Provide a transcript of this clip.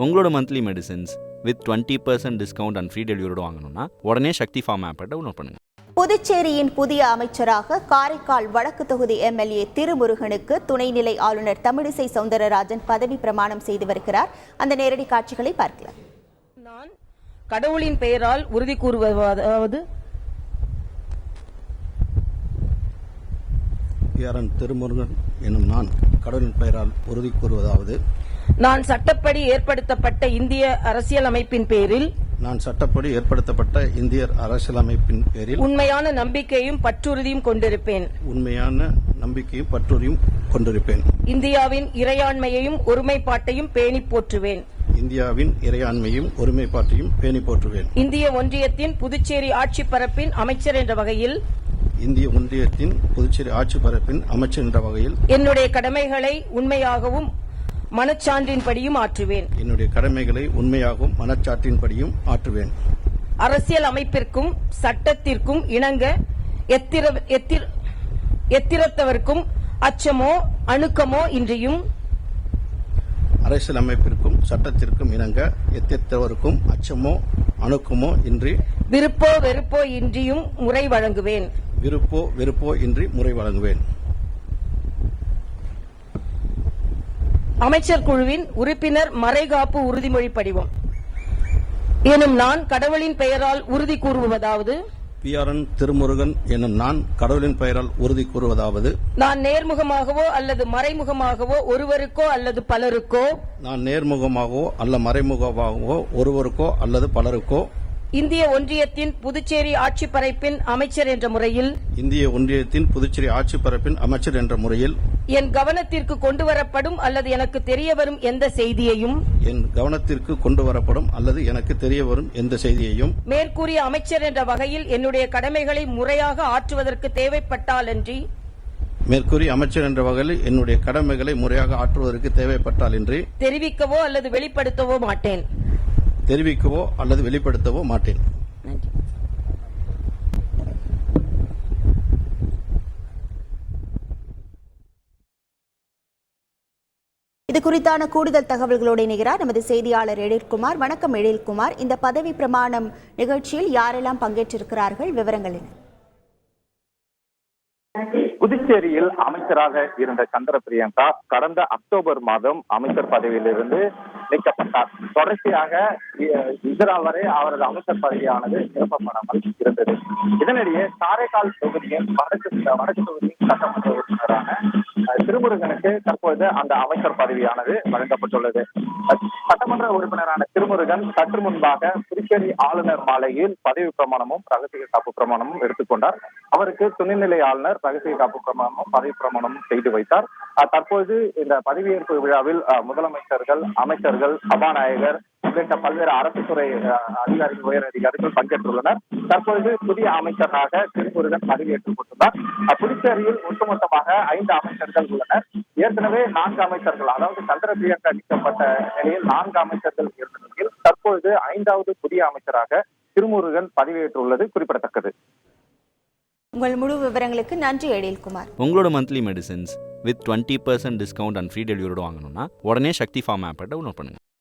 உங்களோட monthly medicines with 20% discount and free டெலிவரியோட வாங்கணும்னா உடனே சக்தி ஃபார்ம் ஆப்பை டவுன்லோட் பண்ணுங்க. புதுச்சேரியின் புதிய அமைச்சராக காரைக்கால் வடக்கு தொகுதி எம்எல்ஏ திருமுருகனுக்கு துணைநிலை ஆளுநர் தமிழிசை சவுந்தரராஜன் பதவி பிரமாணம் செய்து வருகிறார். அந்த நேரடி காட்சிகளை பார்க்கலாம். நான் கடவுளின் பெயரால் உறுதி கூறுவதாவது திருமுருகன் எனும் நான் கடவுளின் பெயரால் உறுதி கூறுவதாவது நான் சட்டப்படி ஏற்படுத்தப்பட்ட இந்திய அரசியலமைப்பின் பேரில் உண்மையான நம்பிக்கையும் பற்றுறுதியும் கொண்டிருப்பேன். இந்தியாவின் இறையாண்மையையும் ஒருமைப்பாட்டையும் பேணி போற்றுவேன். இந்திய ஒன்றியத்தின் புதுச்சேரி ஆட்சி பரப்பின் அமைச்சர் என்ற வகையில் என்னுடைய கடமைகளை உண்மையாகவும் மனச்சான்றின்படியும் ஆற்றுவேன். அரசியல் அமைப்பிற்கும் சட்டத்திற்கும் இணங்க எத்திரத்தவர்க்கும் அச்சமோ அணுக்கமோ இன்றியும் விருப்போ வெறுப்போ இன்றியும் முறை வழங்குவேன். அமைச்சர் குழுவின் உறுப்பினர் மறைகாப்பு உறுதிமொழி படிவம் எனும் நான் கடவுளின் பெயரால் உறுதி கூறுவதாவது திருமுருகன் எனும் நான் கடவுளின் பெயரால் உறுதி கூறுவதாவது நான் நேர்முகமாகவோ அல்லது மறைமுகமாகவோ ஒருவருக்கோ அல்லது பலருக்கோ இந்திய ஒன்றியத்தின் புதுச்சேரி ஆட்சி பரப்பின் அமைச்சர் என்ற முறையில் என் கவனத்திற்கு கொண்டு வரப்படும் அல்லது எனக்கு தெரிய வரும் எந்த செய்தியையும் மேற்கூறிய அமைச்சர் என்ற வகையில் என்னுடைய கடமைகளை முறையாக ஆற்றுவதற்கு தேவைப்பட்டாலன்றி தெரிவிக்கவோ அல்லது வெளிப்படுத்தவோ மாட்டேன். இது குறித்தான கூடுதல் தகவல்களோடு இணைகிறார் நமது செய்தியாளர் எழில்குமார். வணக்கம் எழில்குமார். இந்த பதவி பிரமாணம் நிகழ்ச்சியில் யாரெல்லாம் பங்கேற்றிருக்கிறார்கள், விவரங்கள் என்ன? புதுச்சேரியில் அமைச்சராக இருந்த சந்திர பிரியங்கா கடந்த அக்டோபர் மாதம் அமைச்சர் பதவியிலிருந்து நீக்கப்பட்டார். தொடர்ச்சியாக இதனால் வரை அவரது அமைச்சர் பதவியானது நிரப்பப்படாமல் இருந்தது. இதனிடையே காரைக்கால் தொகுதியின் வடக்கு தொகுதியின் சட்டமன்ற உறுப்பினரான திருமுருகனுக்கு தற்போது அந்த அமைச்சர் பதவியானது வழங்கப்பட்டுள்ளது. சட்டமன்ற உறுப்பினரான திருமுருகன் சற்று முன்பாக புதுச்சேரி ஆளுநர் மாளிகையில் பதவி பிரமாணமும் ரகசிய காப்பு பிரமாணமும் எடுத்துக்கொண்டார். அவருக்கு துணைநிலை ஆளுநர் ரகசிய காப்பு பிரமாணமும் பதவி பிரமாணமும் செய்து வைத்தார். தற்போது இந்த பதவியேற்பு விழாவில் முதலமைச்சர்கள், அமைச்சர்கள், சபாநாயகர் உள்ளிட்ட பல்வேறு அரசு துறை அதிகாரிகள், உயர் அதிகாரிகள் பங்கேற்றுள்ளனர். தற்பொழுது புதிய அமைச்சராக திருமுருகன் பதவியேற்றுக் கொண்டுள்ளார். புதுச்சேரியில் ஒட்டுமொத்தமாக 5 அமைச்சர்கள் உள்ளனர். ஏற்கனவே 4 அமைச்சர்கள், அதாவது சந்திர பிரியங்கா நீக்கப்பட்ட நிலையில் 4 அமைச்சர்கள் இருந்த நிலையில் தற்பொழுது 5வது புதிய அமைச்சராக திருமுருகன் பதவியேற்றுள்ளது குறிப்பிடத்தக்கது. உங்கள் முழு விவரங்களுக்கு நன்றி எழில்குமார். உங்களோட monthly medicines with 20% discount and free டெலிவரியோட வாங்கணும்னா உடனே சக்தி ஃபார்ம் ஆப்பை டவுன்லோட் பண்ணுங்க.